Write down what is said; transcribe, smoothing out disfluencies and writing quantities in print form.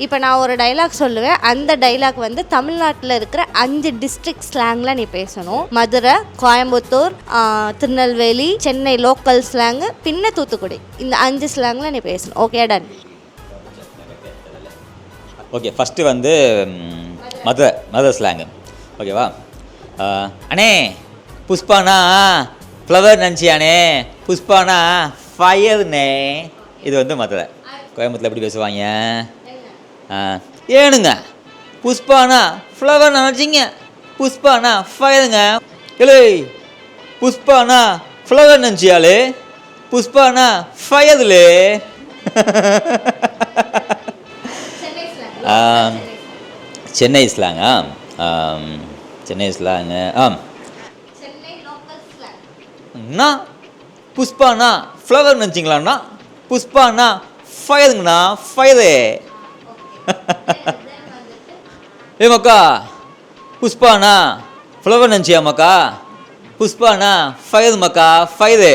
இப்போ நான் ஒரு டைலாக் சொல்லுவேன், அந்த டைலாக் வந்து தமிழ்நாட்டில் இருக்கிற 5 டிஸ்ட்ரிக்ட் ஸ்லாங்கில் நீ பேசணும். மதுரை, கோயம்புத்தூர், திருநெல்வேலி, சென்னை லோக்கல் ஸ்லாங்கு, பின்ன தூத்துக்குடி, இந்த 5 ஸ்லாங்கில் நீ பேசணும். Okay, ton. ஓகே, ஃபஸ்ட்டு வந்து மதுரை ஸ்லாங்கு. ஓகேவா? அண்ணே புஷ்பானா ஃப்ளவர் நினச்சியானே, புஷ்பானா ஃபயர்னே. இது வந்து மதுரை. கோயம்புத்தூரில் எப்படி பேசுவாங்க? ஏனுங்க புஷ்பானா ஃப்ளவர் நினச்சிங்க, புஷ்பானா ஃபயருங்க. இல்லை, புஷ்பானா ஃப்ளவர் நினச்சியாலே, புஷ்பானா ஃபயர்லே. சென்னை ஸ்லாங்கா? சென்னை ஸ்லாங்கு. அண்ணா புஷ்பாண்ணா ஃப்ளவர் நினச்சிங்களாண்ணா, புஷ்பாண்ணா ஃபயருங்கண்ணா, ஃபயரு. ஏ மக்கா, புஷ்பாண்ணா ஃப்ளவர் நினச்சியா மக்கா, புஷ்பாண்ணா ஃபயரு மக்கா, ஃபயரு.